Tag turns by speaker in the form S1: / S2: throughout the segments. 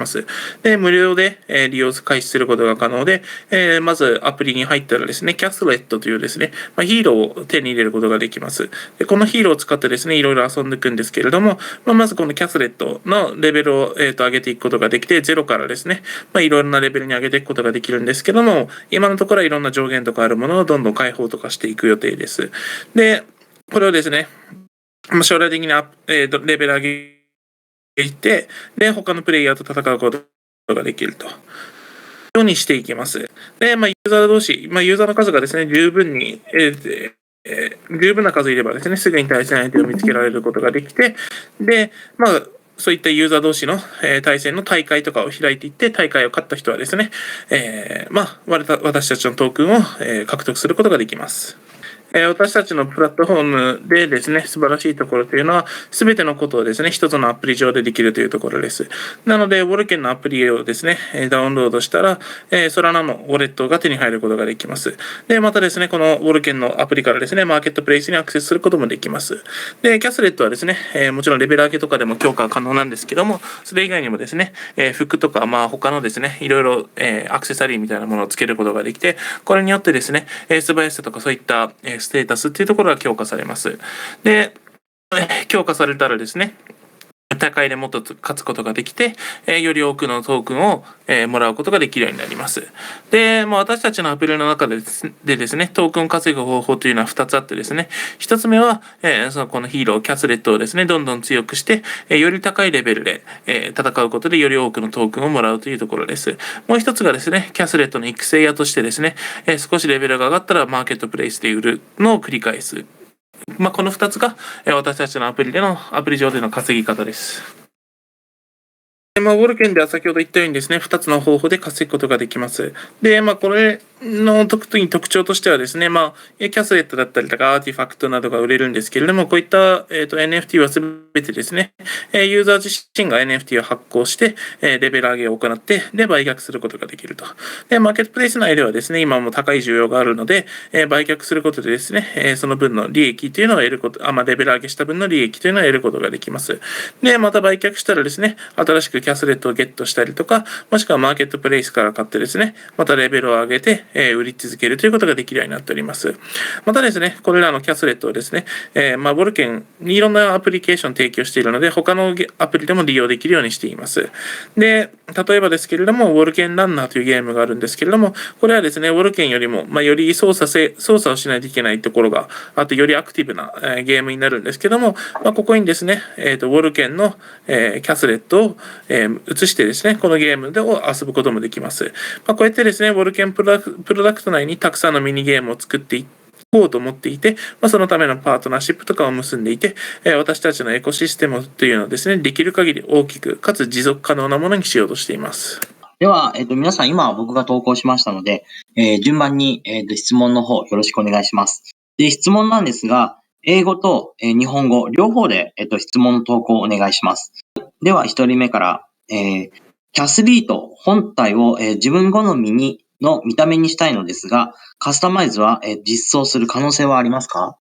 S1: ます。で、無料で利用開始することが可能で、まずアプリに入ったらですね、キャスレットというですね、ヒーローを手に入れることができます。で、このヒーローを使ってですね、いろいろ遊んでいくんですけれども、まずこのキャスレットのレベルを、上げていくことができて、0からですね、いろんなレベルに上げていくことができるんですけども、今のところはいろんな上限とかあるものをどんどん開放とかしていく予定です。で、これをですね、将来的にレベル上げていって、で、他のプレイヤーと戦うことができると。ようにしていきます。で、ユーザー同士、ユーザーの数がですね、十分な数いればですね、すぐに対戦相手を見つけられることができて、で、そういったユーザー同士の対戦の大会とかを開いていって、大会を勝った人はですね、私たちのトークンを獲得することができます。私たちのプラットフォームでですね、素晴らしいところというのは、すべてのことをですね、一つのアプリ上でできるというところです。なので、ウォルケンのアプリをですね、ダウンロードしたら、ソラナのウォレットが手に入ることができます。で、またですね、このウォルケンのアプリからですね、マーケットプレイスにアクセスすることもできます。で、キャスレットはですね、もちろんレベル上げとかでも強化可能なんですけども、それ以外にもですね、服とか、他のですね、いろいろアクセサリーみたいなものをつけることができて、これによってですね、素早さとかそういったステータスっていうところが強化されます。で、強化されたらですね、高いでもっと勝つことができて、より多くのトークンを、もらうことができるようになります。で、私たちのアプリの中でですね、トークンを稼ぐ方法というのは2つあってですね、1つ目は、このヒーロー、キャスレットをですね、どんどん強くして、より高いレベルで、戦うことでより多くのトークンをもらうというところです。もう1つがですね、キャスレットの育成屋としてですね、少しレベルが上がったらマーケットプレイスで売るのを繰り返す。この2つが私たちのアプリ上での稼ぎ方です。ウォルケンでは先ほど言ったようにですね、2つの方法で稼ぐことができます。で、これの特徴としてはですね、キャスレットだったりとかアーティファクトなどが売れるんですけれども、こういった、NFT はすべてですね、ユーザー自身が NFT を発行して、レベル上げを行って、で、売却することができると。で、マーケットプレイス内ではですね、今も高い需要があるので、売却することでですね、その分の利益というのを得ること、レベル上げした分の利益というのを得ることができます。で、また売却したらですね、新しくキャスレットをゲットしたりとか、もしくはマーケットプレイスから買ってですね、またレベルを上げて、売り続けるということができるようになっております。またですね、これらのキャスレットをですね、ボルケンにいろんなアプリケーションを提供しているので、他のアプリでも利用できるようにしています。で、例えばですけれども、ウォルケンランナーというゲームがあるんですけれども、これはですね、ウォルケンよりも、より操作をしないといけないところがあって、よりアクティブな、ゲームになるんですけども、ここにですね、ウォルケンの、キャスレットを、移してですね、このゲームで遊ぶこともできます。こうやってですね、ウォルケンプロダクト内にたくさんのミニゲームを作っていこうと思っていて、そのためのパートナーシップとかを結んでいて、私たちのエコシステムというのをですね、できる限り大きく、かつ持続可能なものにしようとしています。
S2: では、皆さん今僕が投稿しましたので、順番に、質問の方よろしくお願いします。で、質問なんですが、英語と、日本語両方で、質問の投稿をお願いします。では、一人目から、キャスリート本体を、自分好みの見た目にしたいのですが、カスタマイズは、実装する可能性はありますか？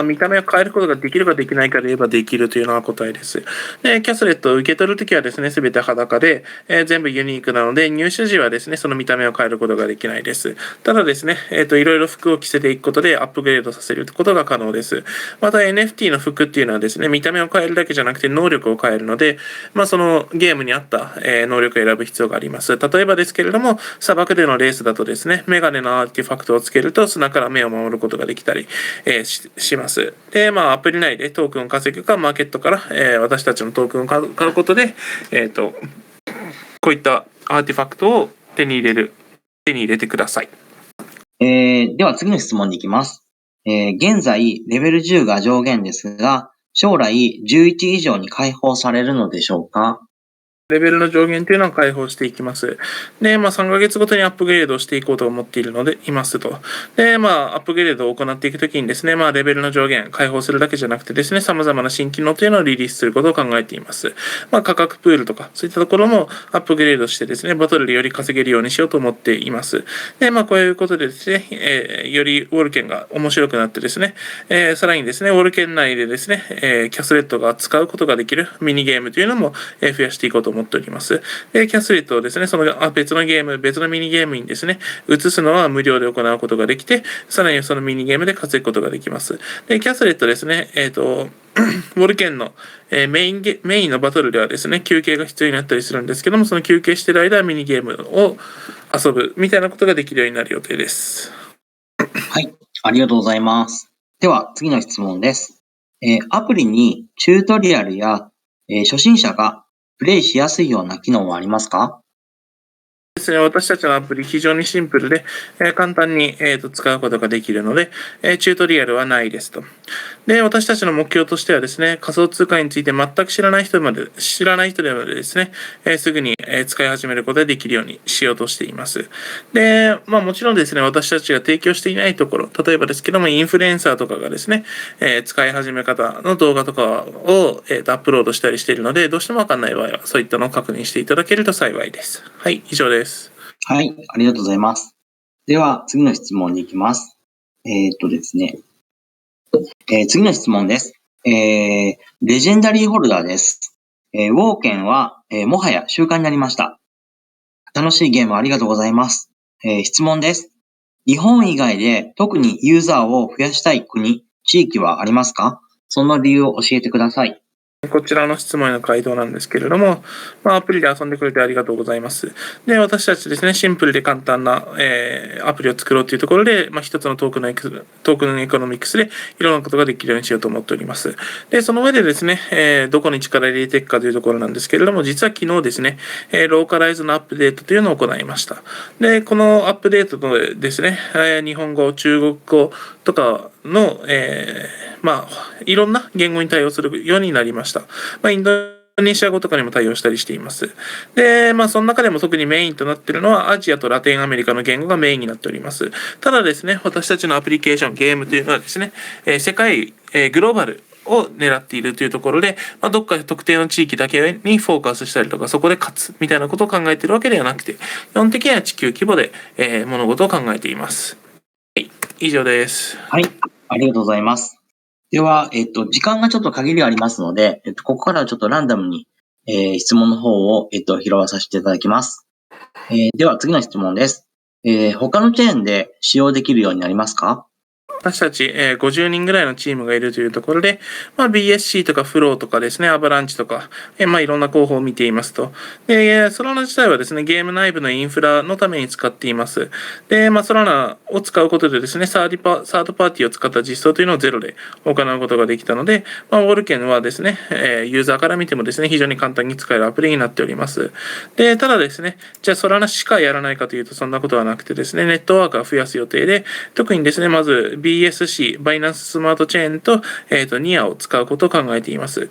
S1: 見た目を変えることができるかできないかで言えばできるというのが答えです。で、キャスレットを受け取るときはですね、すべて裸で、全部ユニークなので、入手時はですね、その見た目を変えることができないです。ただですね、いろいろ服を着せていくことでアップグレードさせることが可能です。また NFT の服っていうのはですね、見た目を変えるだけじゃなくて能力を変えるので、そのゲームに合った、能力を選ぶ必要があります。例えばですけれども、砂漠でのレースだとですね、メガネのアーティファクトをつけると砂から目を守ることができたり、します。で、アプリ内でトークンを稼ぐか、マーケットから、私たちのトークンを買うことで、こういったアーティファクトを手に入れてください。
S2: では次の質問に行きます。現在、レベル10が上限ですが、将来11以上に解放されるのでしょうか？
S1: レベルの上限というのを開放していきます。で、3ヶ月ごとにアップグレードをしていこうと思っているので、いますと。で、アップグレードを行っていくときにですね、レベルの上限開放するだけじゃなくてですね、様々な新機能というのをリリースすることを考えています。価格プールとか、そういったところもアップグレードしてですね、バトルでより稼げるようにしようと思っています。で、こういうことでですね、よりウォルケンが面白くなってですね、さらにですね、ウォルケン内でですね、キャスレットが使うことができるミニゲームというのも、増やしていこうと思っております。で、キャスレットをですね、その別のミニゲームにですね、移すのは無料で行うことができて、さらにそのミニゲームで稼ぐことができます。で、キャスレットですね、ウォルケンの、メインのバトルではですね、休憩が必要になったりするんですけども、その休憩している間はミニゲームを遊ぶみたいなことができるようになる予定です。
S2: はい、ありがとうございます。では、次の質問です。アプリにチュートリアルや、初心者がプレイしやすいような機能はありますか？
S1: ですね、私たちのアプリ非常にシンプルで、簡単に、使うことができるので、チュートリアルはないですと。で、私たちの目標としてはですね、仮想通貨について全く知らない人でもですね、すぐに、使い始めることができるようにしようとしています。で、もちろんですね、私たちが提供していないところ、例えばですけども、インフルエンサーとかがですね、使い始め方の動画とかを、アップロードしたりしているので、どうしてもわかんない場合は、そういったのを確認していただけると幸いです。はい、以上です。
S2: はい、ありがとうございます。では、次の質問に行きます。ですね。次の質問です。レジェンダリーホルダーです。ウォーケンは、もはや習慣になりました。楽しいゲームありがとうございます。質問です。日本以外で特にユーザーを増やしたい国、地域はありますか？その理由を教えてください。
S1: こちらの質問への回答なんですけれども、アプリで遊んでくれてありがとうございます。で、私たちですね、シンプルで簡単な、アプリを作ろうというところで、一つのトークンエコノミクスでいろんなことができるようにしようと思っております。で、その上でですね、どこに力入れていくかというところなんですけれども、実は昨日ですね、ローカライズのアップデートというのを行いました。で、このアップデートでですね、日本語、中国語とかの、いろんな言語に対応するようになりました。インドネシア語とかにも対応したりしています。で、その中でも特にメインとなっているのはアジアとラテンアメリカの言語がメインになっております。ただですね、私たちのアプリケーション、ゲームというのはですね、世界、グローバルを狙っているというところで、どっか特定の地域だけにフォーカスしたりとか、そこで勝つみたいなことを考えているわけではなくて、基本的には地球規模で、物事を考えています。はい、以上です。
S2: はい、ありがとうございます。では、時間がちょっと限りがありますので、ここからはちょっとランダムに、質問の方を、拾わさせていただきます。では、次の質問です。他のチェーンで使用できるようになりますか？
S1: 私たち、50人ぐらいのチームがいるというところで、BSC とかフローとかですね、アバランチとか、いろんな候補を見ていますと。で、ソラナ自体はですね、ゲーム内部のインフラのために使っています。で、ソラナを使うことでですね、サードパーティーを使った実装というのをゼロで行うことができたので、ウォルケンはですね、ユーザーから見てもですね、非常に簡単に使えるアプリになっております。で、ただですね、じゃあソラナしかやらないかというとそんなことはなくてですね、ネットワークは増やす予定で、特にですね、まず BSC、バイナンススマートチェーンと、ニアを使うことを考えています。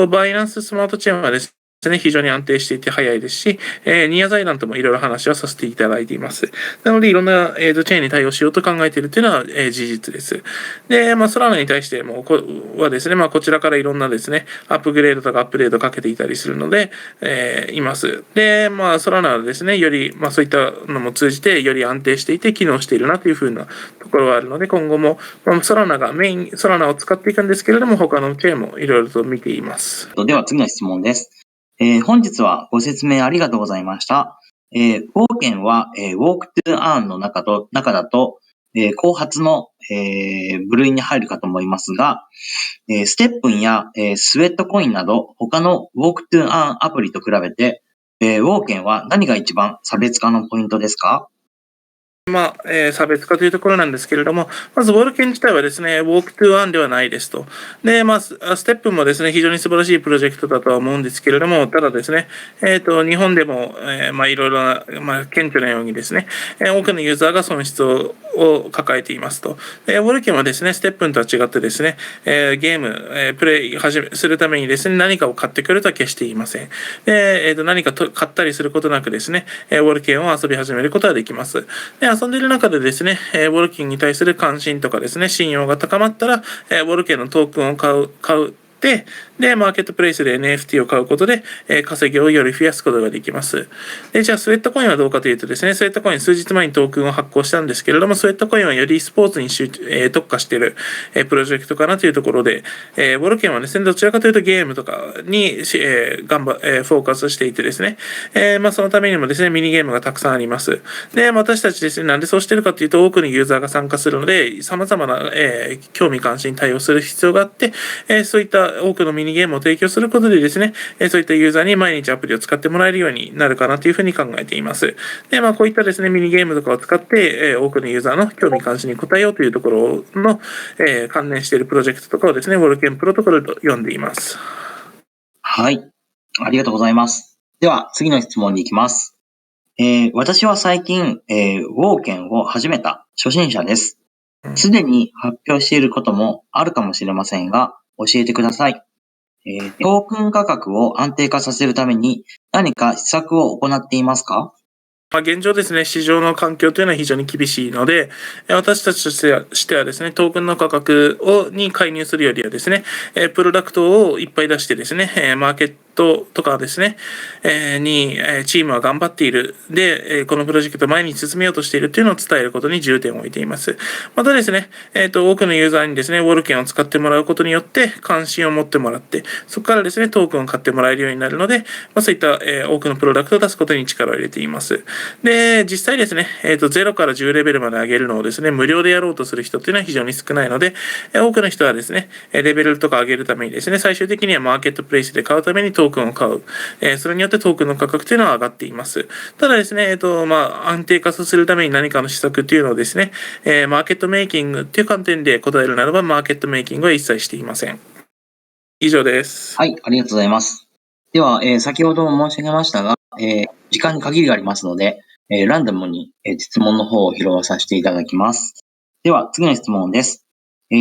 S1: バイナンススマートチェーンはですね、非常に安定していて早いですし、ニア財団ともいろいろ話はさせていただいています。なので、いろんな、チェーンに対応しようと考えているというのは、事実です。で、ソラナに対してもはですね、こちらからいろんなですね、アップグレードとかアップデートかけていたりするので、います。で、ソラナはですね、より、そういったのも通じて、より安定していて機能しているなというふうなところがあるので、今後も、ソラナを使っていくんですけれども、他のチェーンもいろいろと見ています。
S2: では次の質問です。本日はご説明ありがとうございました。ウォーケンは、ウォークトゥーアーンの中だと、後発の、部類に入るかと思いますが、ステップンや、スウェットコインなど他のウォークトゥーアーンアプリと比べて、ウォーケンは何が一番差別化のポイントですか？
S1: 差別化というところなんですけれども、まず、ウォルケン自体はですね、Walk to Earn ではないですと。で、ステップもですね、非常に素晴らしいプロジェクトだとは思うんですけれども、ただですね、日本でも、いろいろな、顕著なようにですね、多くのユーザーが損失を抱えていますと。ウォルケンはですね、ステップとは違ってですね、ゲーム、プレイするためにですね、何かを買ってくるとは決して言いません。で、何か買ったりすることなくですね、ウォルケンを遊び始めることはできます。で、遊んでいる中でですね、ウォルケンに対する関心とかですね、信用が高まったら、ウォルケンのトークンを買う。で、マーケットプレイスで NFT を買うことで、稼ぎをより増やすことができます。で、じゃあ、スウェットコインはどうかというとですね、スウェットコイン数日前にトークンを発行したんですけれども、スウェットコインはよりスポーツに特化している、プロジェクトかなというところで、ウォルケンはですね、どちらかというとゲームとかに、フォーカスしていてですね、そのためにもですね、ミニゲームがたくさんあります。で、私たちですね、なんでそうしているかというと、多くのユーザーが参加するので、様々な、興味関心に対応する必要があって、そういった多くのミニゲームを提供することでですね、そういったユーザーに毎日アプリを使ってもらえるようになるかなというふうに考えています。で、こういったですね、ミニゲームとかを使って、多くのユーザーの興味関心に応えようというところの、関連しているプロジェクトとかをですね、ウォルケンプロトコルと呼んでいます。
S2: はい。ありがとうございます。では、次の質問に行きます。私は最近、ウォーケンを始めた初心者です。すでに発表していることもあるかもしれませんが、教えてください。トークン価格を安定化させるために何か施策を行っていますか？
S1: 現状ですね、市場の環境というのは非常に厳しいので、私たちとしてはですね、トークンの価格に介入するよりはですね、プロダクトをいっぱい出してですね、マーケットとかですね、にチームは頑張っている。で、このプロジェクトを前に進めようとしているというのを伝えることに重点を置いています。またですね、多くのユーザーにですね、ウォルケンを使ってもらうことによって関心を持ってもらって、そこからですね、トークンを買ってもらえるようになるので、そういった、多くのプロダクトを出すことに力を入れています。で、実際ですね、0から10レベルまで上げるのをですね、無料でやろうとする人っていうのは非常に少ないので、多くの人はですね、レベルとか上げるためにですね、最終的にはマーケットプレイスで買うためにトークンを買う。それによってトークンの価格というのは上がっています。ただですね、安定化させるために何かの施策っていうのをですね、マーケットメイキングっていう観点で答えるならば、マーケットメイキングは一切していません。以上です。
S2: はい、ありがとうございます。では、先ほども申し上げましたが、時間に限りがありますので、ランダムに、質問の方を拾わさせていただきます。では、次の質問です。ロ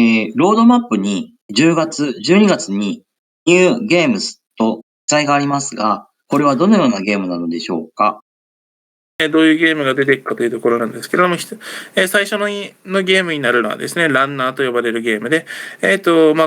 S2: ードマップに10月、12月にニューゲームスと記載がありますが、これはどのようなゲームなのでしょうか？
S1: どういうゲームが出てくるかというところなんですけれども、最初のゲームになるのはですね、ランナーと呼ばれるゲームで、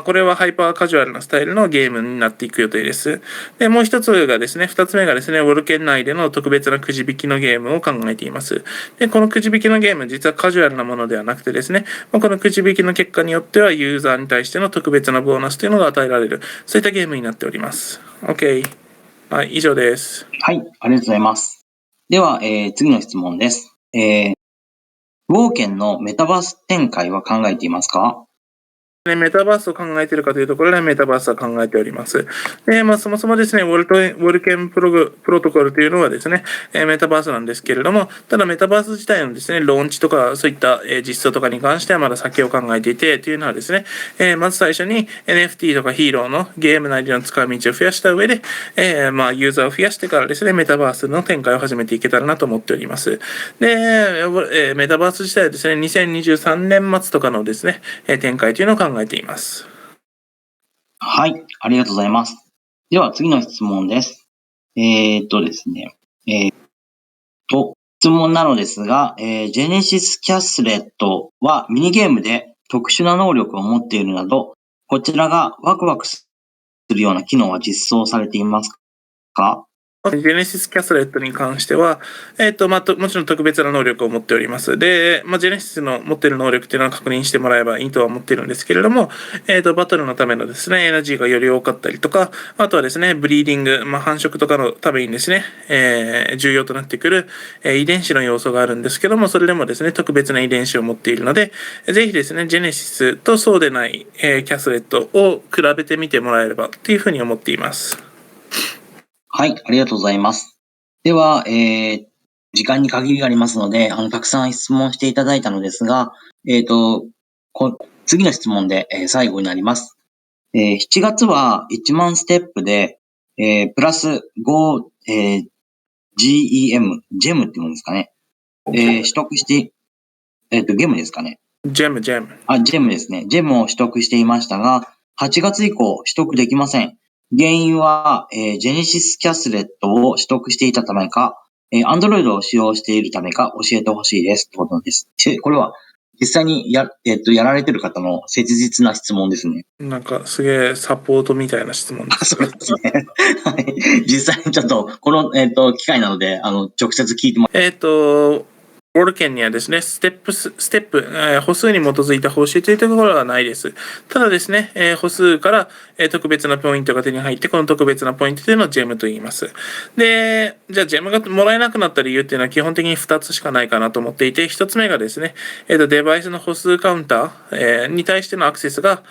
S1: これはハイパーカジュアルなスタイルのゲームになっていく予定です。で、もう一つがですね、二つ目がですね、ウォルケン内での特別なくじ引きのゲームを考えています。で、このくじ引きのゲーム、実はカジュアルなものではなくてですね、このくじ引きの結果によっては、ユーザーに対しての特別なボーナスというのが与えられる、そういったゲームになっております。OK。はい、以上です。
S2: はい、ありがとうございます。では、次の質問です。ウォーケンのメタバース展開は考えていますか？
S1: メタバースを考えているかというところでメタバースは考えております。で、そもそもですね、ウォルケンプロトコルというのはですね、メタバースなんですけれども、ただメタバース自体のですね、ローンチとかそういった実装とかに関してはまだ先を考えていて、というのはですね、まず最初に NFT とかヒーローのゲーム内での使う道を増やした上で、ユーザーを増やしてからですね、メタバースの展開を始めていけたらなと思っております。で、メタバース自体はですね、2023年末とかのですね、展開というのを考えています。
S2: はい、ありがとうございます。では次の質問です。ですね、質問なのですが、ジェネシスキャスレットはミニゲームで特殊な能力を持っているなど、こちらがワクワクするような機能は実装されていますか？
S1: ジェネシスキャスレットに関しては、もちろん特別な能力を持っております。で、ジェネシスの持っている能力っていうのは確認してもらえばいいとは思っているんですけれども、バトルのためのですね、エナジーがより多かったりとか、あとはですね、ブリーディング、繁殖とかのためにですね、重要となってくる、遺伝子の要素があるんですけども、それでもですね、特別な遺伝子を持っているので、ぜひですね、ジェネシスとそうでない、キャスレットを比べてみてもらえればというふうに思っています。
S2: はい、ありがとうございます。では、時間に限りがありますので、たくさん質問していただいたのですが、次の質問で、最後になります。7月は1万ステップで、プラス5、GEM、ジェムってもんですかね。取得して、ゲムですかね。
S1: ジェム。
S2: ジェムですね。ジェムを取得していましたが、8月以降取得できません。原因は、ジェネシスキャスレットを取得していたためか、Android を使用しているためか教えてほしいです。ということです。これは、実際にやられてる方の切実な質問ですね。
S1: なんかすげえサポートみたいな質問です。
S2: そうですね。はい。実際にちょっと、この、機会なので、直接聞いても
S1: Walken にはですね、ステップ、歩数に基づいた報酬というところはないです。ただですね、歩数から、特別なポイントが手に入って、この特別なポイントというのをジェムと言います。で、じゃあジェムがもらえなくなった理由っていうのは基本的に2つしかないかなと思っていて、1つ目がですね、デバイスの歩数カウンター、に対してのアクセスが、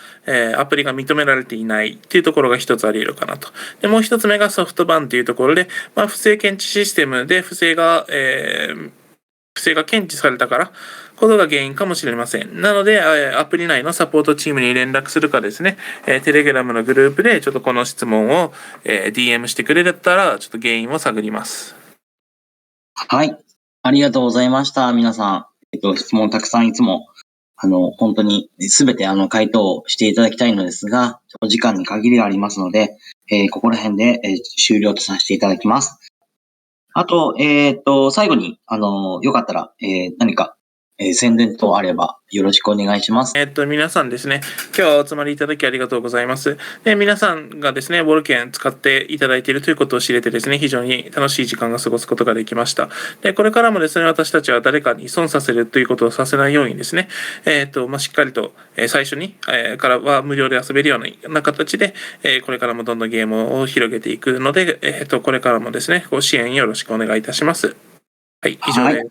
S1: アプリが認められていないっていうところが1つあり得るかなと。で、もう1つ目がソフトバンというところで、不正検知システムで不正が検知されたからことが原因かもしれません。なので、アプリ内のサポートチームに連絡するかですね、テレグラムのグループでちょっとこの質問を、DM してくれたら、ちょっと原因を探ります。
S2: はい。ありがとうございました。皆さん、質問たくさんいつも、本当にすべて回答をしていただきたいのですが、お時間に限りがありますので、ここら辺で、終了とさせていただきます。あと、最後に、よかったら、何か、宣伝等あればよろしくお願いします。
S1: 皆さんですね、今日はお集まりいただきありがとうございます。で、皆さんがですね、ボルケン使っていただいているということを知れてですね、非常に楽しい時間が過ごすことができました。で、これからもですね、私たちは誰かに損させるということをさせないようにですね、しっかりと、最初に、からは無料で遊べるような形で、これからもどんどんゲームを広げていくので、これからもですね、ご支援よろしくお願いいたします。はい、以上です。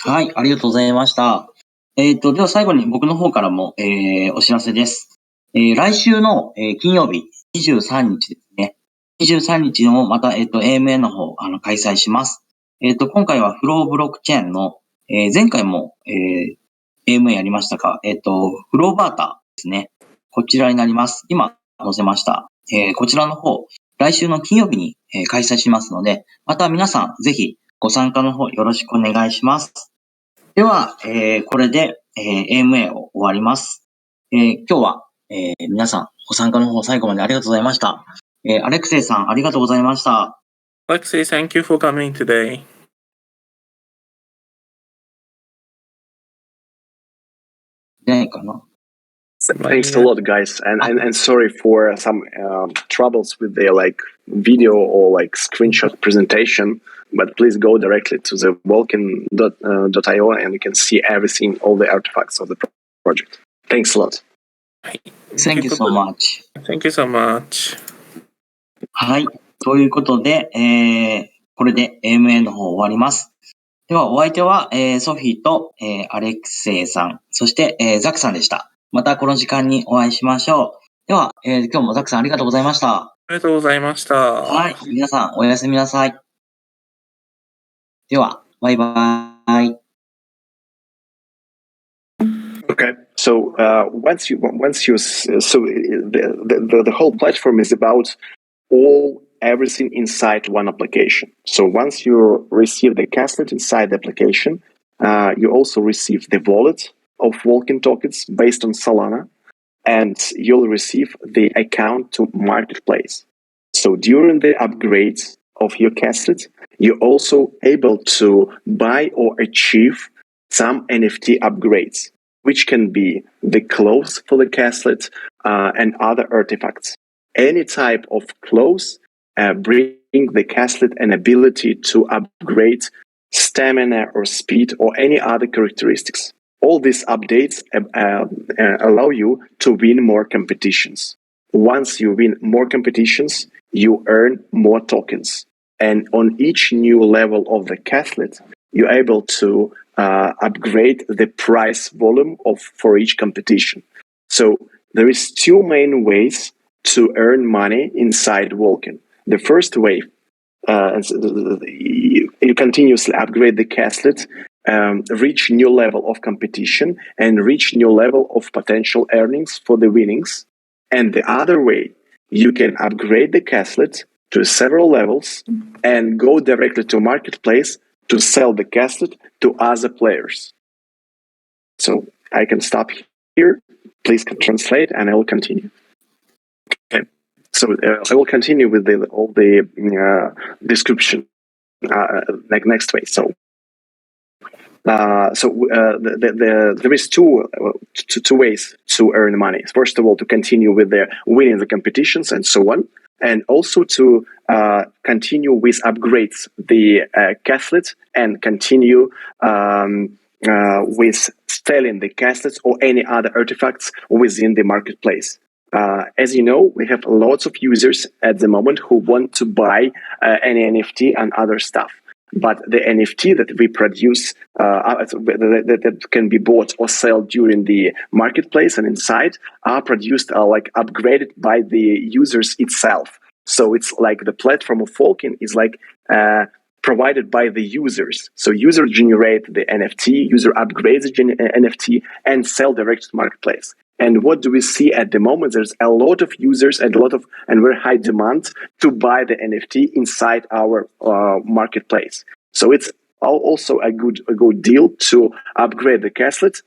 S2: はい、ありがとうございました。では最後に僕の方からも、お知らせです。来週の、金曜日23日ですね。23日のまた、AMA の方、開催します。今回はフローブロックチェーンの、前回も、AMA やりましたか、フローバーターですね。こちらになります。今、載せました。こちらの方、来週の金曜日に、開催しますので、また皆さん、ぜひ、ご参加の方よろしくお願いします。では、これで、AMA を終わります。今日は、皆さんご参加の方最後までありがとうございました。アレクセイさんありがとうございました。
S1: Alexei, thank you for coming today.
S2: ないかな。
S3: Thanks a lot, guys, and sorry for some troubles with the video or screenshot presentation. But please go directly to the Walken.io and you can see everything, all the artifacts of the project. Thanks a lot.
S2: Thank you so much.
S1: Thank you so much.
S2: はい。ということで、これで AMA の方終わります。では、お相手は、ソフィーと、アレクセイさん、そして、ザクさんでした。またこの時間にお会いしましょう。では、今日もザクさんありがとうございました。
S1: ありがとうございました。
S2: はい。皆さん、おやすみなさい。では、バイバイ。
S3: Okay, so the whole platform is about everything inside one application. So once you receive the Caslet inside the application, you also receive the wallet of Walken tokens based on Solana, and you'll receive the account to marketplace. So during the upgrades of your Caslet, you're also able to buy or achieve some NFT upgrades, which can be the clothes for the Caslet and other artifacts. Any type of clothes bring the Caslet an ability to upgrade stamina or speed or any other characteristics. All these updates allow you to win more competitions. Once you win more competitions, you earn more tokens. And on each new level of the Caslet, you're able to upgrade the price volume for each competition. So there is two main ways to earn money inside Walken. The first way, you continuously upgrade the caslet, reach new level of competition, and reach new level of potential earnings for the winnings. And the other way, you can upgrade the caslet to several levels and go directly to marketplace to sell the caslet to other players. So I can stop here. Please translate, and I will continue. Okay. So I will continue with all the description next way. There is two ways to earn money. First of all, to continue with winning the competitions and so on, and also to continue with upgrades the caslet and continue with selling the caslets or any other artifacts within the marketplace. As you know, we have lots of users at the moment who want to buy any NFT and other stuff. But the NFT that we produce that can be bought or sold during the marketplace and inside are produced like upgraded by the users itself. So it's like the platform of Walken is like provided by the users. So user generate the NFT, user upgrades the NFT and sell direct to the marketplace. And what do we see at the moment? There's a lot of users and very high demand to buy the NFT inside our marketplace. So it's also a good deal to upgrade the caslet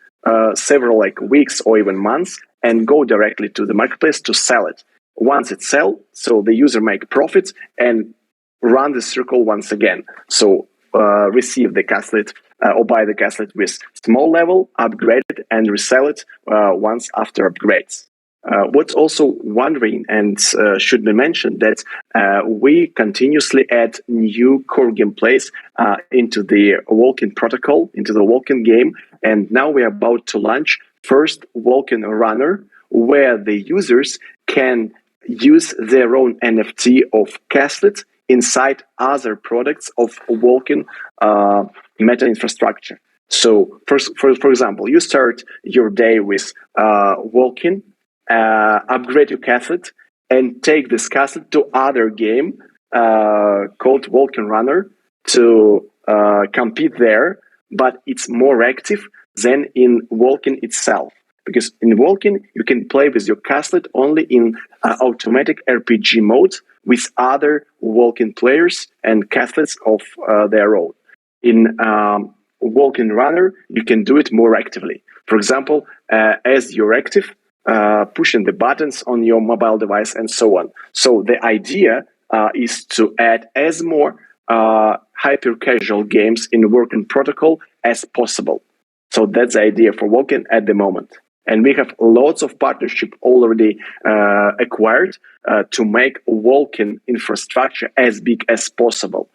S3: several weeks or even months and go directly to the marketplace to sell it. Once it's sold, so the user make profits and run the circle once again. So receive the caslet or buy the caslet with small level, upgrade it, and resell it once after upgrades. What's also wondering and should be mentioned that we continuously add new core gameplays into the Walken protocol, into the Walken game, and now we're about to launch first Walken Runner, where the users can use their own NFT of caslet inside other products of Walken meta infrastructure. So, for example, you start your day with Walken, upgrade your caslet, and take this caslet to other game called Walken Runner to compete there, but it's more active than in Walken itself. Because in Walken, you can play with your caslet only in automatic RPG mode with other Walken players and caslets of their own. In Walken Runner, you can do it more actively. For example, as you're active, pushing the buttons on your mobile device and so on. So the idea is to add as more hyper-casual games in Walken protocol as possible. So that's the idea for Walken at the moment. And we have lots of partnership already acquired to make Walken infrastructure as big as possible.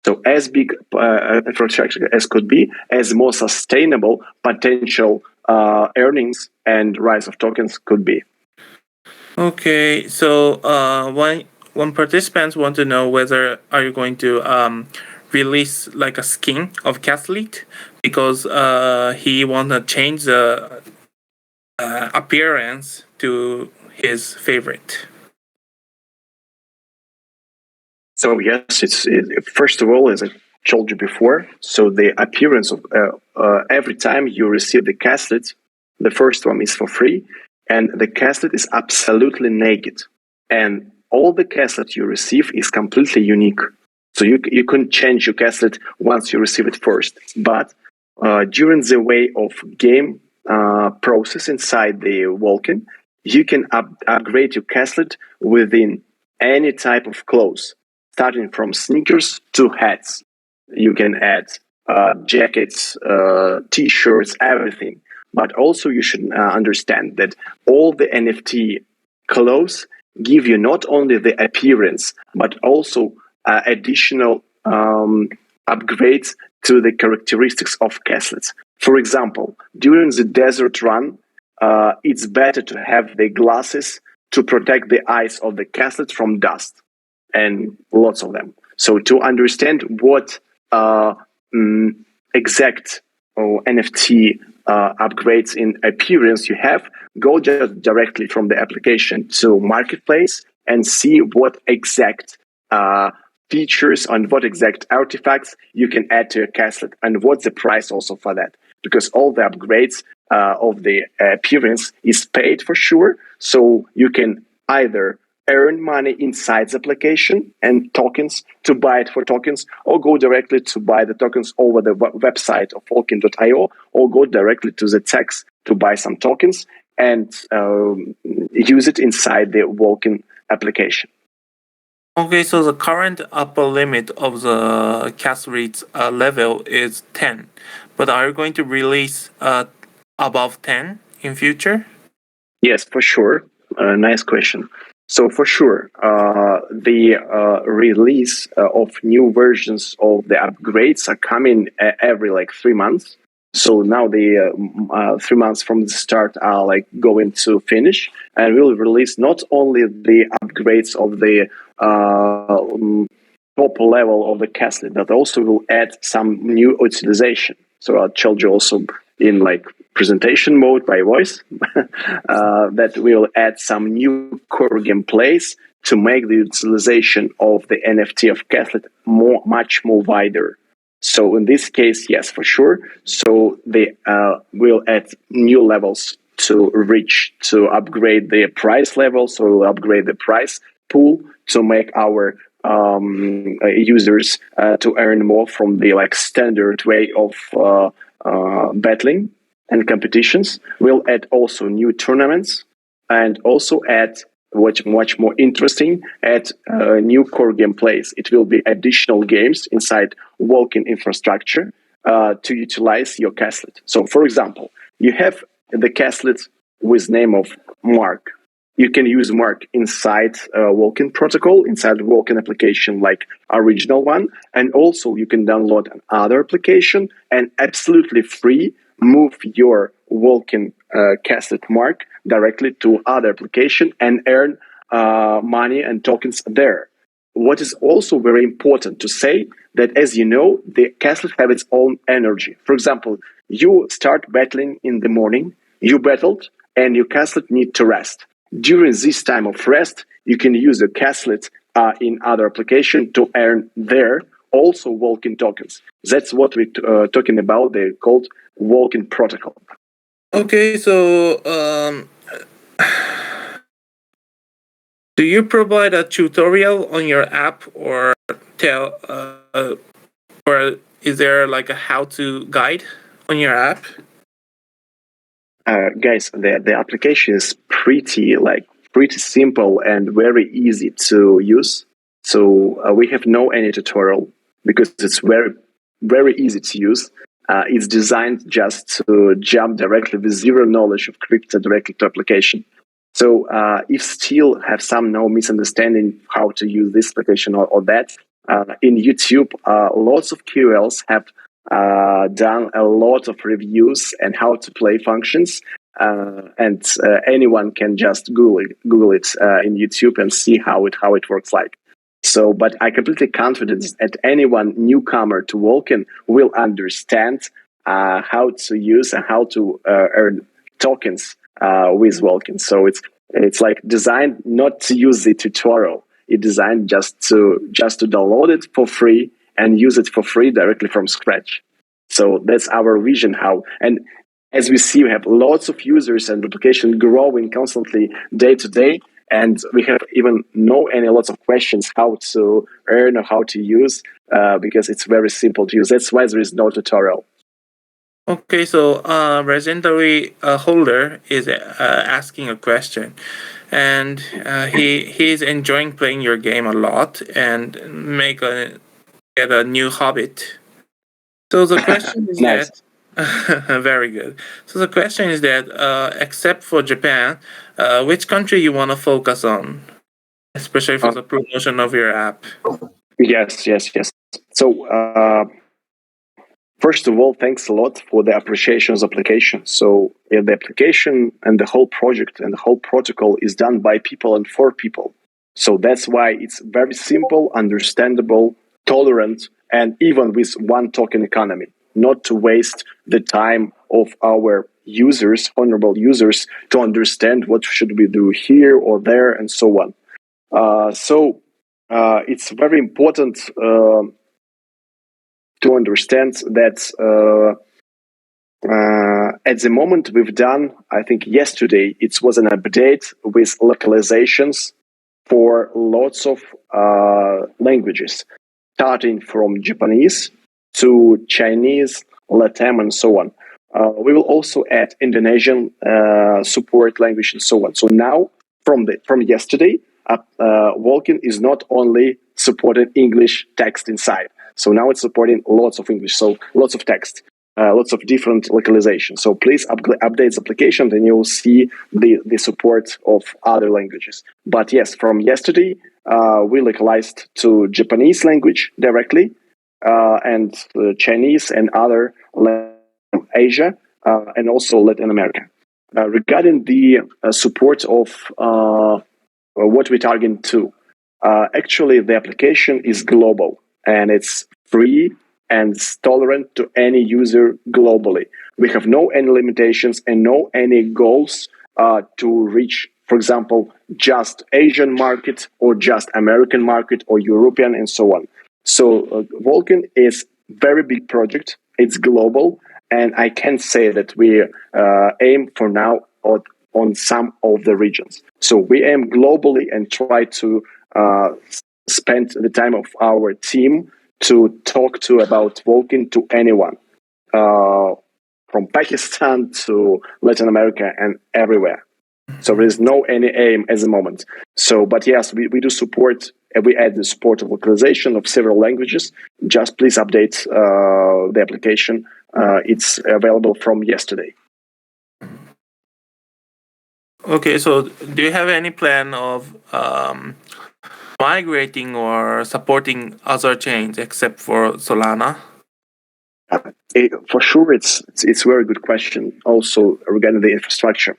S3: So as big infrastructure as could be, as more sustainable potential earnings and rise of tokens could be.
S1: Okay, so one participants want to know whether are you going to release like a skin of Caslet because he want to change the appearance to his favorite.
S3: So yes, it's first of all, as I told you before, so the appearance of every time you receive the caslet, the first one is for free, and the caslet is absolutely naked, and all the caslet you receive is completely unique. So you couldn't change your caslet once you receive it first, but during the way of game process inside the Walken, you can upgrade your caslet within any type of clothes, starting from sneakers to hats. You can add jackets, t-shirts, everything. But also you should understand that all the NFT clothes give you not only the appearance, but also additional upgrades to the characteristics of caslets. For example, during the desert run, it's better to have the glasses to protect the eyes of the caslet from dust, and lots of them. So to understand what exact NFT upgrades in appearance you have, go just directly from the application to marketplace and see what exact features and what exact artifacts you can add to your castlet, and what's the price also for that. Because all the upgrades of the appearance is paid for sure, so you can either earn money inside the application and tokens to buy it for tokens, or go directly to buy the tokens over the website of Walken.io, or go directly to the text to buy some tokens and use it inside the Walken application.
S1: Okay, so the current upper limit of the castlet level is 10, but are you going to release above 10 in future?
S3: Yes, for sure. Nice question. So for sure, the release of new versions of the upgrades are coming every 3 months. So now the 3 months from the start are going to finish, and we'll release not only the upgrades of the top level of the castlet, but also will add some new utilization. So I'll tell you also in presentation mode by voice that we'll add some new core gameplays to make the utilization of the NFT of castlet much more wider. So in this case, yes, for sure. So they will add new levels to upgrade the price level. So we'll upgrade the price pool to make our users to earn more from the standard way of battling and competitions. We'll add also new tournaments, and also add much more interesting, add new core gameplays. It will be additional games inside Walken infrastructure to utilize your castlet. So for example, you have the castlet with name of Mark. You can use Mark inside Walken protocol, inside Walken application like original one, and also you can download another application and absolutely free move your Walken castlet Mark directly to other application and earn money and tokens there. What is also very important to say that, as you know, the castlet have its own energy. For example, you start battling in the morning, you battled, and your castlet need to rest. During this time of rest, you can use the castlet in other application to earn there also Walken tokens. That's what we're talking about. They're called Walken protocol.
S1: Okay, so do you provide a tutorial on your app, or or is there a how-to guide on your app?
S3: Guys, the application is pretty simple and very easy to use. So we have no any tutorial because it's very, very easy to use. It's designed just to jump directly with zero knowledge of crypto directly to application. So if still have some misunderstanding how to use this application or that, in YouTube, lots of QLs have done a lot of reviews and how to play functions, and anyone can just Google it in YouTube and see how it works like. So, but I completely confident that anyone newcomer to Walken will understand how to use and how to earn tokens with Walken. So it's designed not to use the tutorial. It's designed just to download it for free and use it for free directly from scratch. So that's our vision how. And as we see, we have lots of users and application growing constantly day to day. And we have even lots of questions how to earn or how to use because it's very simple to use. That's why there is no tutorial.
S1: Okay, so legendary holder is asking a question, and he's enjoying playing your game a lot and get a new hobbit. So the question is
S3: Nice.
S1: that very good. So the question is that except for Japan, which country you want to focus on, especially for the promotion of your app?
S3: Yes. So first of all, thanks a lot for the appreciations application. So the application and the whole project and the whole protocol is done by people and for people. So that's why it's very simple, understandable, tolerant, and even with one token economy, not to waste the time of our users, honorable users, to understand what should we do here or there and so on. So it's very important to understand that at the moment we've done, I think yesterday, it was an update with localizations for lots of languages, starting from Japanese to Chinese, Latin, and so on. We will also add Indonesian support language and so on. So now, from yesterday, Walken is not only supporting English text inside. So now it's supporting lots of English, so lots of text, lots of different localizations. So please update the application, then you will see the support of other languages. But yes, from yesterday, we localized to Japanese language directly, and Chinese and other Asia, and also Latin America. Regarding the support of what we target to, actually the application is global and it's free and tolerant to any user globally. We have no any limitations and no any goals to reach, for example, just Asian market or just American market or European and so on. So Walken is very big project. It's global, and I can say that we aim for now on some of the regions. So we aim globally and try to spend the time of our team to talk to about Walken to anyone, from Pakistan to Latin America and everywhere. So there is no any aim at the moment. So, but yes, we do support. We add the support of localization of several languages. Just please update the application. It's available from yesterday.
S1: Okay, so do you have any plan of migrating or supporting other chains except for Solana?
S3: For sure, it's a very good question. Also regarding the infrastructure,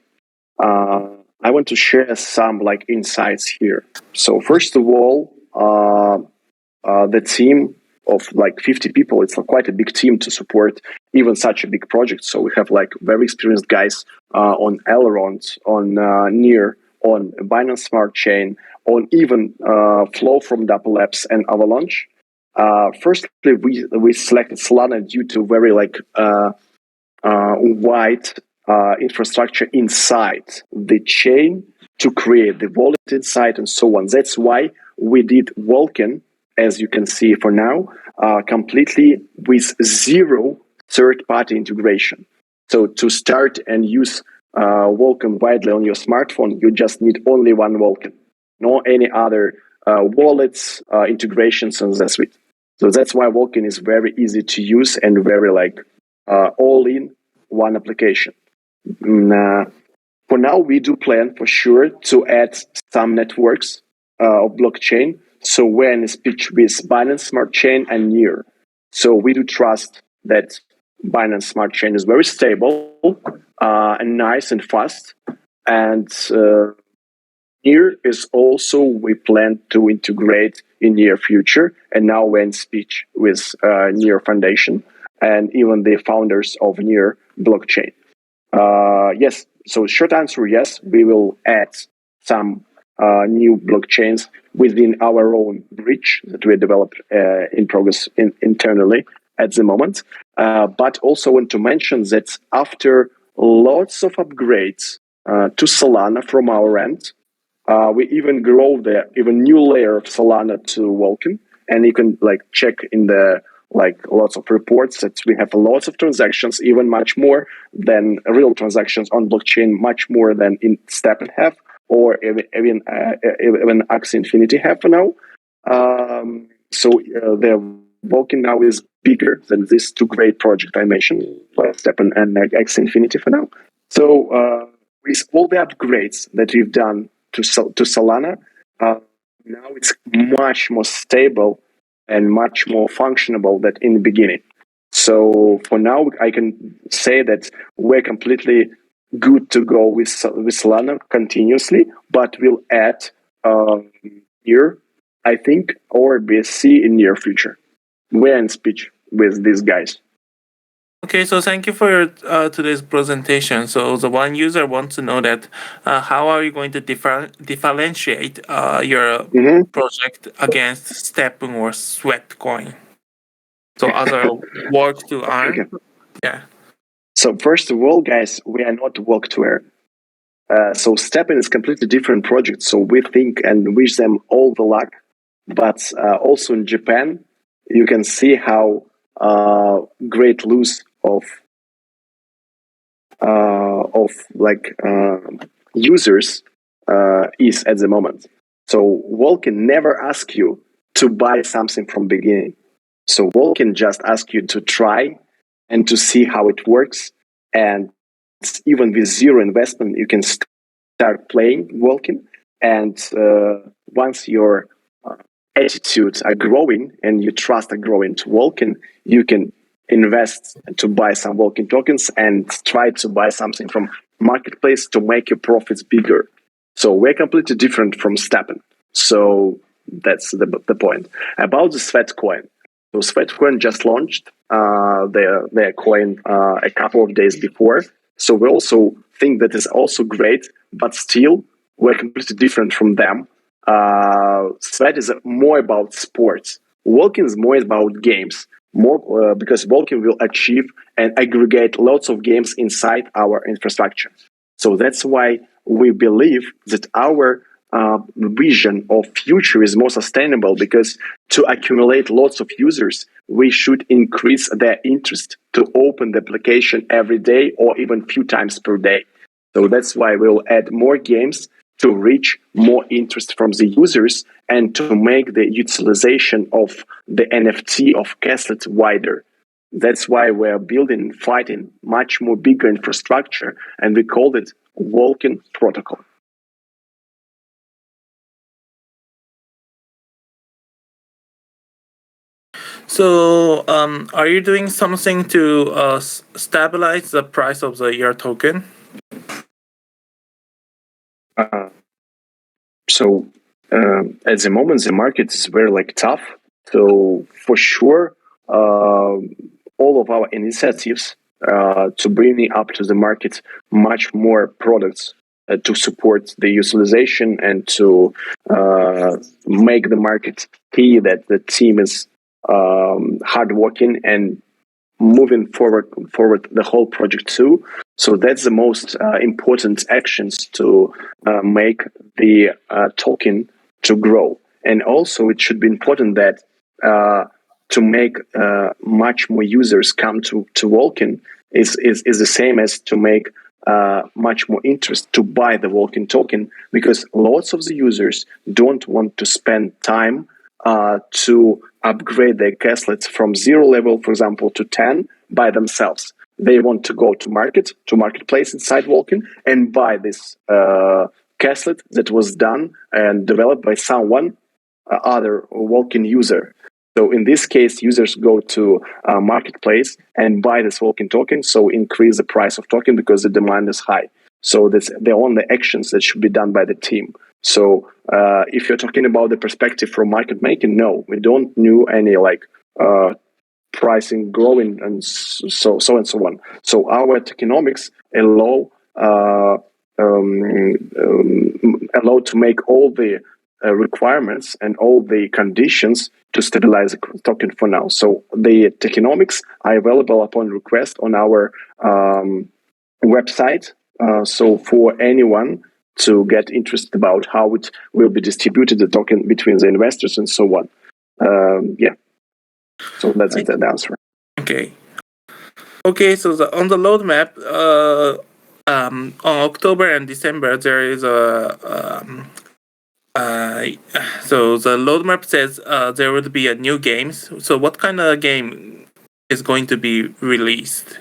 S3: I want to share some insights here. So first of all, the team of 50 people, it's quite a big team to support even such a big project. So we have very experienced guys on Elrond, on Near, on Binance Smart Chain, on even Flow from Dapper Labs and Avalanche. Firstly, we selected Solana due to very wide infrastructure inside the chain to create the wallet inside and so on. That's why we did Walken, as you can see for now, completely with zero third-party integration. So to start and use Walken widely on your smartphone, you just need only one Walken, no any other wallets, integrations, and that's it. So that's why Walken is very easy to use and very all-in one application. For now, we do plan for sure to add some networks of blockchain. So we're in speech with Binance Smart Chain and Near. So we do trust that Binance Smart Chain is very stable and nice and fast. And Near is also, we plan to integrate in near future. And now we're in speech with Near Foundation and even the founders of Near blockchain. Yes, so short answer, yes, we will add some new blockchains within our own bridge that we developed in progress internally at the moment. But also want to mention that after lots of upgrades to Solana from our end, we even grow the even new layer of Solana to Walken, and you can check in the lots of reports that we have lots of transactions, even much more than real transactions on blockchain, much more than in Step have, or even Axie Infinity have for now. So the Walken now is bigger than these two great projects I mentioned, Step and Axie Infinity for now. So with all the upgrades that we've done to Solana, now it's much more stable and much more functional than in the beginning. So for now, I can say that we're completely good to go with Solana continuously, but we'll add here, I think, or BSC in near future. We're in speech with these guys.
S1: Okay, so thank you for your today's presentation. So the one user wants to know that how are you going to differentiate your project against Stepn or Sweatcoin? So other work to earn.
S3: Okay.
S1: Yeah.
S3: So first of all, guys, we are not work to earn. So Stepn is completely different project. So we think and wish them all the luck. But also in Japan, you can see how great loss of users is at the moment. So Walken never ask you to buy something from beginning. So Walken just ask you to try and to see how it works. And even with zero investment, you can start playing Walken. And once your attitudes are growing and your trust are growing to Walken, you can invest to buy some Walken tokens and try to buy something from marketplace to make your profits bigger. So we're completely different from Stepn. So that's the point. About the Sweatcoin. So Sweatcoin just launched their coin a couple of days before. So we also think that is also great, but still we're completely different from them. Sweat is more about sports. Walken is more about games. More because Walken will achieve and aggregate lots of games inside our infrastructure. So that's why we believe that our vision of future is more sustainable, because to accumulate lots of users, we should increase their interest to open the application every day or even few times per day. So that's why we'll add more games to reach more interest from the users and to make the utilization of the NFT of Gaslit wider. That's why we're fighting much more bigger infrastructure, and we called it Walken Protocol.
S1: So are you doing something to stabilize the price of your token?
S3: So at the moment, the market is very tough. So for sure, all of our initiatives to bring up to the market much more products to support the utilization and to make the market see that the team is hardworking and moving forward the whole project too. So that's the most important actions to make the token to grow. And also it should be important that to make much more users come to Walken is the same as to make much more interest to buy the Walken token, because lots of the users don't want to spend time to upgrade their caslets from 0 level, for example, to 10 by themselves. They want to go to marketplace inside Walken and buy this caslet that was done and developed by someone other Walken user. So in this case, users go to marketplace and buy this Walken token, so increase the price of token because the demand is high. So that's the only actions that should be done by the team. So if you're talking about the perspective from market making, no, we don't know any pricing growing and so and so on. So our tokenomics allow to make all the requirements and all the conditions to stabilize the token for now. So the tokenomics are available upon request on our website. So for anyone to get interested about how it will be distributed, the token between the investors and so on. So that's the answer.
S1: Okay. Okay, so on the roadmap, on October and December, there is so the roadmap says there will be a new games. So what kind of game is going to be released?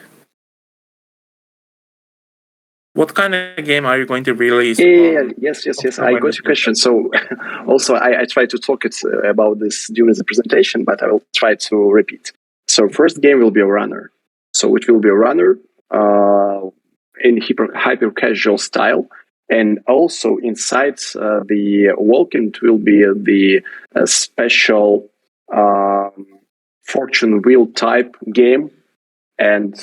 S1: What kind of game are you going to release?
S3: Yes. I got your question. So also I try to talk about this during the presentation, but I will try to repeat. So first game will be a runner. So it will be a runner in hyper casual style. And also inside the Walken, it will be the special fortune wheel type game and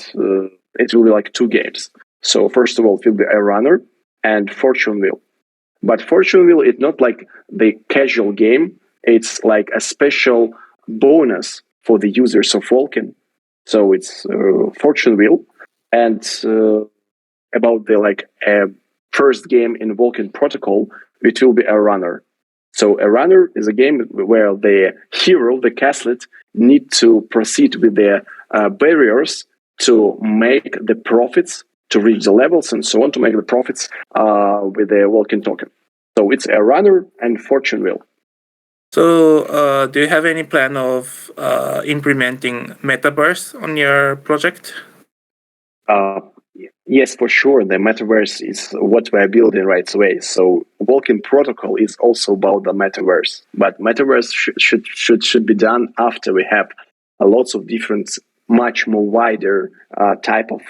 S3: it will be like two games. So first of all, it will be a runner and fortune wheel. But fortune wheel is not like the casual game. It's like a special bonus for the users of Walken. So it's fortune wheel, and about the first game in Walken protocol, it will be a runner. So a runner is a game where the hero, the castlet, need to proceed with their barriers to make the profits, to reach the levels and so on, to make the profits with the Walken token. So it's a runner and fortune wheel.
S1: So, do you have any plan of implementing metaverse on your project?
S3: Yes, for sure. The metaverse is what we are building right away. So Walken protocol is also about the metaverse, but metaverse should be done after we have lots of different, much more wider type of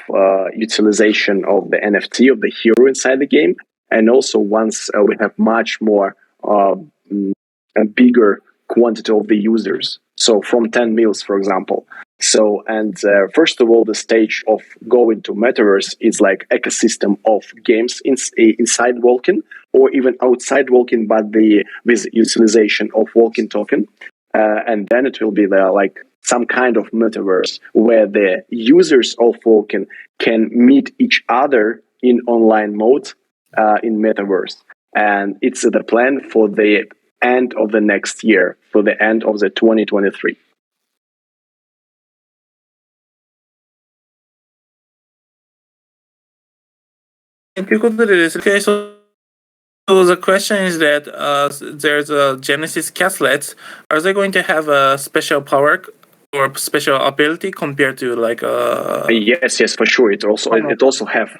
S3: utilization of the NFT of the hero inside the game, and also once we have much more a bigger quantity of the users. So from 10 mils, for example. So, and first of all, the stage of going to metaverse is like ecosystem of games inside Walken or even outside Walken, but with utilization of Walken token. And then it will be like some kind of metaverse where the users of Walken can meet each other in online mode in metaverse. And it's the plan for the end of the next year, for the end of the 2023.
S1: So the question is that there's a Genesis castlets. Are they going to have a special power or special ability compared to like
S3: Yes, for sure. It also have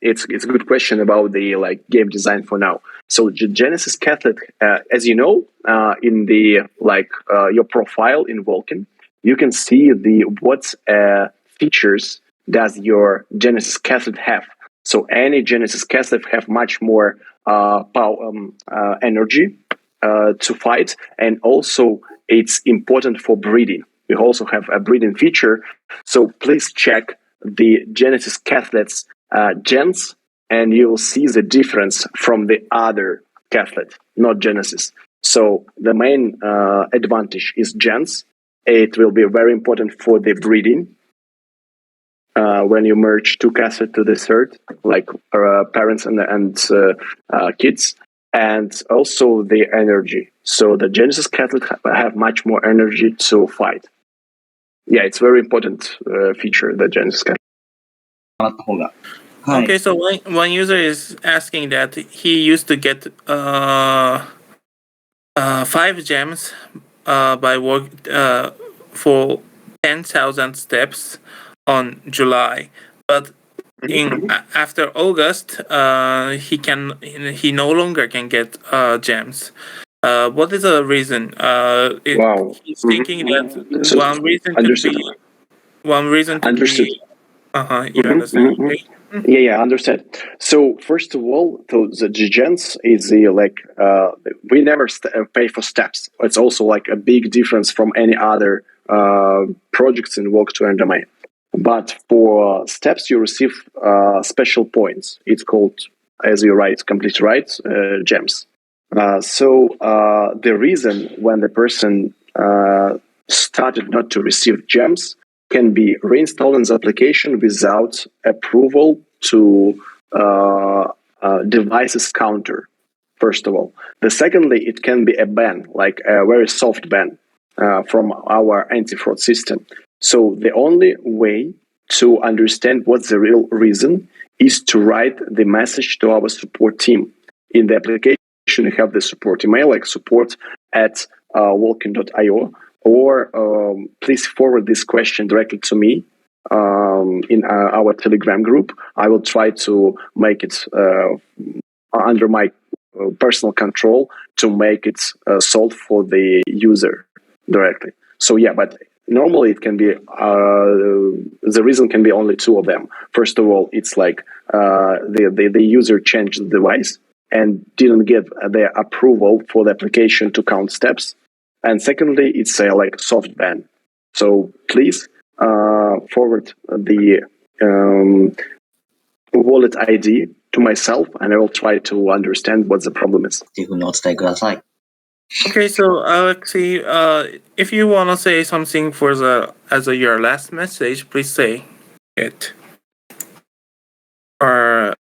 S3: It's a good question about the game design for now. So Genesis Cathlet, as you know, in the your profile in Walken, you can see what features does your Genesis Cathlet have. So any Genesis Cathlet have much more power, energy to fight, and also it's important for breeding. We also have a breeding feature, so please check the Genesis Cathlets gens, and you will see the difference from the other Cathlet, not Genesis. So the main advantage is gens. It will be very important for the breeding. When you merge two Cathlet to the third, like parents and kids, and also the energy. So the Genesis Cathlet have much more energy to fight. Yeah, it's a very important feature, the Genesis Cathlet.
S1: Okay, so one user is asking that he used to get 5 gems by work for 10,000 steps on July, but after August he no longer can get gems. What is the reason?
S3: Wow.
S1: He's thinking that
S3: So,
S1: one reason
S3: understood.
S1: could
S3: Understood.
S1: be. You understand? Okay.
S3: Yeah, understand. So first of all, the gens is we never pay for steps. It's also like a big difference from any other projects in Walk2Earn domain. But for steps, you receive special points. It's called, as you write, completely right, gems. So the reason when the person started not to receive gems can be reinstalling the application without approval to devices counter, first of all. Secondly, it can be a ban, like a very soft ban from our anti-fraud system. So the only way to understand what's the real reason is to write the message to our support team. In the application, you have the support email, like support@walken.io, or please forward this question directly to me in our Telegram group. I will try to make it under my personal control to make it solved for the user directly. So yeah, but normally it can be the reason can be only two of them. First of all, it's like the user changed the device and didn't give their approval for the application to count steps. And secondly, it's a soft ban. So please forward the wallet ID to myself, and I will try to understand what the problem is.
S2: っていうふうにお伝えください。
S1: Okay, so Alexei, if you want to say something for your last message, please say it. Or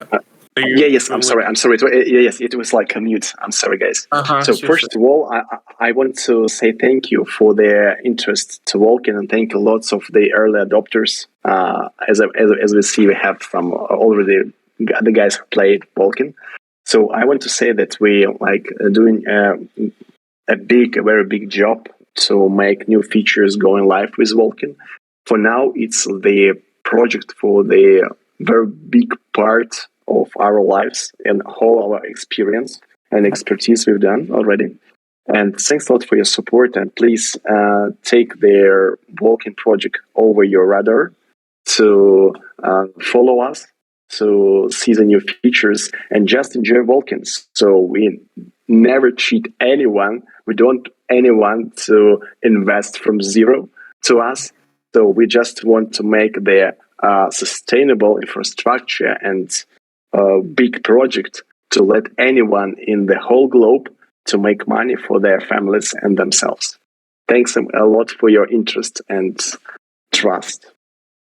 S3: yes, I'm sorry. Yes, it was like a mute. I'm sorry, guys. So first of all, I want to say thank you for their interest to Walken, and thank you lots of the early adopters. As we see, we have some already the guys who played Walken. So I want to say that we doing a very big job to make new features going live with Walken. For now, it's the project for the very big part of our lives and all our experience and expertise we've done already. And thanks a lot for your support. And please take their Walken project over your radar to follow us, to see the new features, and just enjoy Walken. So we never cheat anyone. We don't anyone to invest from zero to us. So we just want to make the sustainable infrastructure and big project to let anyone in the whole globe to make money for their families and themselves. Thanks a lot for your interest and trust.